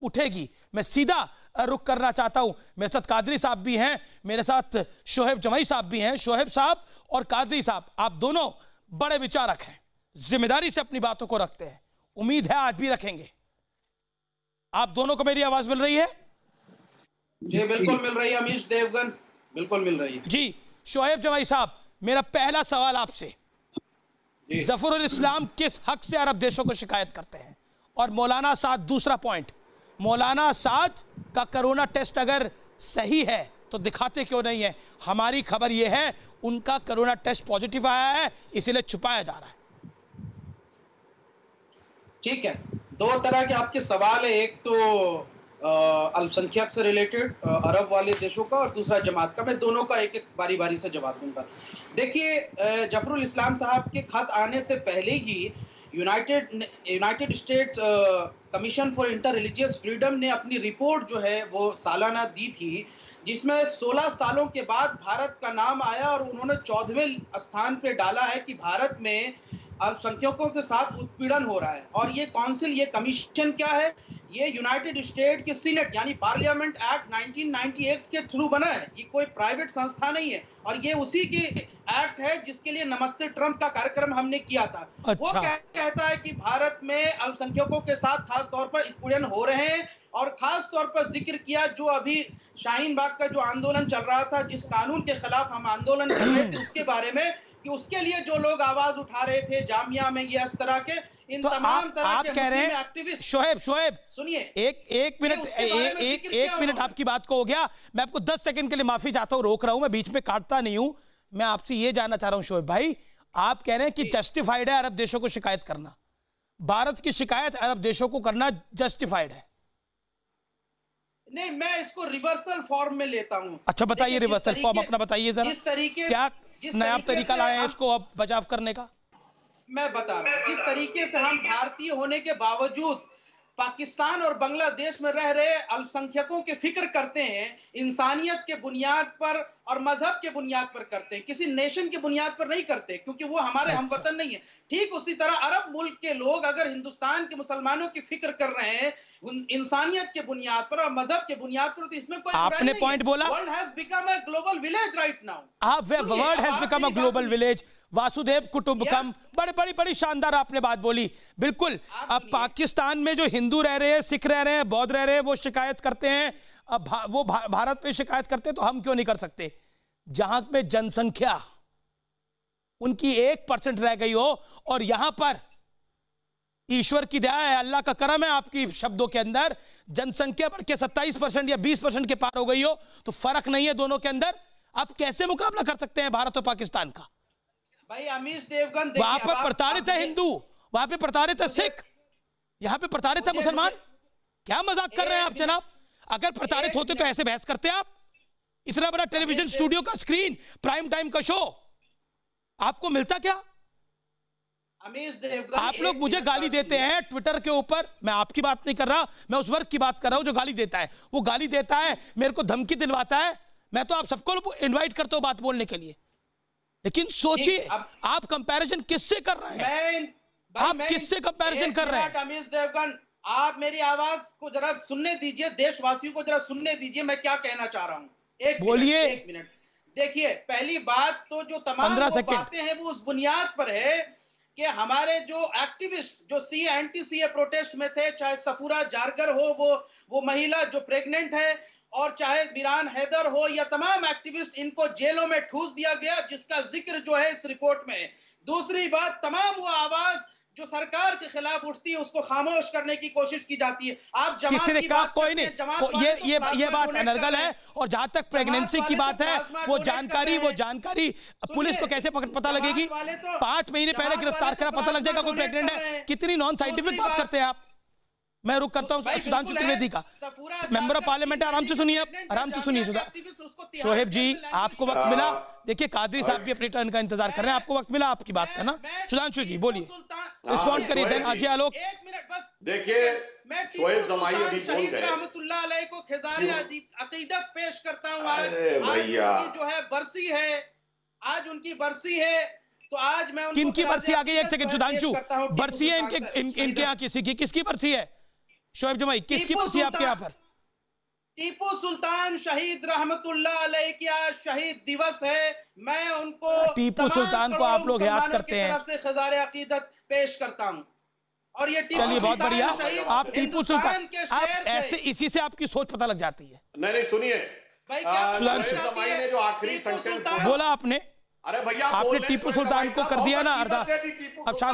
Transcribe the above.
उठेगी। मैं सीधा रुख करना चाहता हूं, मेरे साथ कादरी साहब भी हैं, मेरे साथ शोएब जमाई साहब भी हैं। शोएब साहब और कादरी साहब, आप दोनों बड़े विचारक हैं, जिम्मेदारी से अपनी बातों को रखते हैं, उम्मीद है आज भी रखेंगे। आप दोनों को मेरी आवाज मिल रही है? जी बिल्कुल मिल रही है अमीश देवगन, बिल्कुल मिल रही है जी। शोएब जमाई साहब, मेरा पहला सवाल आपसे, जफरुल इस्लाम किस हक से अरब देशों को शिकायत करते हैं? और मौलाना साद, दूसरा पॉइंट, मौलाना साद का कोरोना टेस्ट अगर सही है तो दिखाते क्यों नहीं है? हमारी खबर यह है उनका कोरोना टेस्ट पॉजिटिव आया है, इसीलिए छुपाया जा रहा है। ठीक है, दो तरह के आपके सवाल है, एक तो अल्पसंख्यक से रिलेटेड अरब वाले देशों का, और दूसरा जमात का। मैं दोनों का एक एक बारी बारी से जवाब दूंगा। देखिए, जफरुल इस्लाम साहब के खत आने से पहले ही United States Commission for inter religious freedom ने अपनी रिपोर्ट जो है वो सालाना दी थी, जिसमें 16 सालों के बाद भारत का नाम आया और उन्होंने 14वें स्थान पे डाला है कि भारत में अल्पसंख्यकों के साथ उत्पीड़न हो रहा है। और ये काउंसिल, ये कमीशन क्या है? ये यूनाइटेड स्टेट के सीनेट यानी पार्लियामेंट एक्ट 1998 के थ्रू बना है, ये कोई प्राइवेट संस्था नहीं है। और ये उसी की एक्ट है जिसके लिए नमस्ते ट्रंप का कार्यक्रम हमने किया था। अच्छा। वो कहता है कि भारत में अल्पसंख्यकों के साथ खास तौर पर उत्पीड़न हो रहे हैं, और खास तौर पर जिक्र किया जो अभी शाहीन बाग का जो आंदोलन चल रहा था, जिस कानून के खिलाफ हम आंदोलन कर रहे थे, उसके बारे में कि उसके लिए जो लोग आवाज उठा रहे थे जामिया में, ये इस तरह के इन तो तमाम तरह के मुस्लिम एक्टिविस्ट। शोएब सुनिए, एक मिनट आपकी बात को हो गया। मैं आपको 10 सेकंड के लिए माफी चाहता हूं, रोक रहा हूं, मैं बीच में काटता नहीं हूं। मैं आपसे ये जानना चाह रहा हूं शोएब भाई, आप कह रहे हैं कि जस्टिफाइड है अरब देशों को शिकायत करना, भारत की शिकायत अरब देशों को करना जस्टिफाइड है? नहीं, मैं इसको रिवर्सल फॉर्म में लेता हूं। अच्छा बताइए, रिवर्सल फॉर्म अपना बताइए जरा, जिस तरीके क्या नया तरीका लाए हैं इसको अब बचाव करने का? मैं बता रहा हूं, जिस तरीके से हम भारतीय होने के बावजूद पाकिस्तान और बांग्लादेश में रह रहे अल्पसंख्यकों की फिक्र करते हैं, इंसानियत के बुनियाद पर और मजहब के बुनियाद पर करते हैं, किसी नेशन के बुनियाद पर नहीं करते, क्योंकि वो हमारे हमवतन नहीं है। ठीक उसी तरह अरब मुल्क के लोग अगर हिंदुस्तान के मुसलमानों की फिक्र कर रहे हैं इंसानियत के बुनियाद पर और मजहब के बुनियाद पर, तो इसमें कोई आपने पॉइंट बोला, world has become a global village right now. World has become a global village, वासुदेव कुटुंबकम, बड़ी शानदार आपने बात बोली। बिल्कुल, अब पाकिस्तान में जो हिंदू रह रहे हैं, सिख रह रहे हैं, बौद्ध रह रहे हैं, वो शिकायत करते हैं, अब वो भारत पे शिकायत करते हैं, तो हम क्यों नहीं कर सकते? जहां में जनसंख्या उनकी 1% रह गई हो, और यहां पर ईश्वर की दया है, अल्लाह का करम है आपकी शब्दों के अंदर, जनसंख्या बढ़ के 27% या 20% के पार हो गई हो, तो फर्क नहीं है दोनों के अंदर। आप कैसे मुकाबला कर सकते हैं भारत और पाकिस्तान का? भाई अमीश देवगन, वहां पर प्रताड़ित है हिंदू, वहां पे प्रताड़ित है सिख, यहां पे प्रताड़ित है मुसलमान। क्या मजाक कर रहे हैं आप जनाब? अगर प्रताड़ित होते तो ऐसे बहस करते आप? इतना बड़ा टेलीविजन स्टूडियो का स्क्रीन, प्राइम टाइम का शो, आपको मिलता क्या? अमीश देवगन, आप लोग मुझे गाली देते हैं ट्विटर के ऊपर, मैं आपकी बात नहीं कर रहा, मैं उस वर्ग की बात कर रहा हूं जो गाली देता है। वो गाली देता है, मेरे को धमकी दिलवाता है, मैं तो आप सबको इनवाइट करता हूं बात बोलने के लिए, लेकिन सोचिए आप कंपैरिजन किससे कर रहे हैं? आप किससे कंपैरिजन कर रहे हैं? अमीश देवगन, आप मेरी आवाज को जरा सुनने दीजिए, देशवासियों को जरा सुनने दीजिए मैं क्या कहना चाह रहा हूं। बोलिए। एक मिनट। देखिए, पहली बात तो जो तमाम बातें हैं वो उस बुनियाद पर है कि हमारे जो एक्टिविस्ट जो एंटी सीए प्रोटेस्ट में थे, चाहे सफूरा जारगर हो, वो महिला जो प्रेग्नेंट है, और चाहे बिरान हैदर हो, या तमाम एक्टिविस्ट, इनको जेलों में ठूस दिया गया, जिसका जिक्र जो है इस रिपोर्ट में है। दूसरी बात, तमाम वो आवाज जो सरकार के खिलाफ उठती है उसको खामोश करने की कोशिश की जाती है। आप जमात की बात कोई नहीं, ये बात अनर्गल है। और जहां तक प्रेगनेंसी की बात है, वो जानकारी पुलिस को कैसे पता लगेगी? 5 महीने पहले गिरफ्तार करा, पता लग जाएगा कोई प्रेग्नेंट है? कितनी नॉन साइंटिफिक बात करते हैं आप। मैं रुक करता हूं सुधांशु त्रिवेदी का, मेंबर ऑफ पार्लियामेंट है, आराम से सुनिए, आराम से सुनिए। शोएब जी, आपको वक्त मिला, देखिए कादरी साहब भी अपनी टर्न का इंतजार कर रहे हैं, आपको वक्त मिला आपकी बात का ना। सुधांशु जी बोलिए, रिस्पॉन्ड करिए, देन अजय आलोक। देखिए, शोएब जमाई अभी बोल गए, रहमतुल्लाह अलैह को खिजारे अकीदत पेश करता हूं। आज उनकी जो है बरसी है, आज उनकी बरसी है, तो आज मैं किनकी बरसी आ गई? एक सेकंड सुधांशु, बरसी है इनके यहाँ किसी की? किसकी बरसी है? शोएब जमाई, किसकी बरसी है आपके यहाँ पर? टीपू सुल्तान शहीद रहमतुल्लाह अलैह का शहीद दिवस है। मैं उनको टीपू सुल्तान को आप लोग याद करते हैं, तरफ से खिज़ार अकीदत पेश करता हूं। और ये चलिए बहुत बढ़िया, आप टीपू सुल्तान के आप शेर ऐसे इसी से आपकी सोच पता लग जाती है। नहीं सुनिए, ने जो आखिरी सेंटेंस बोला आपने, अरे भैया आपने टीपू सुल्तान को कर दिया ना अरदास। अब शांत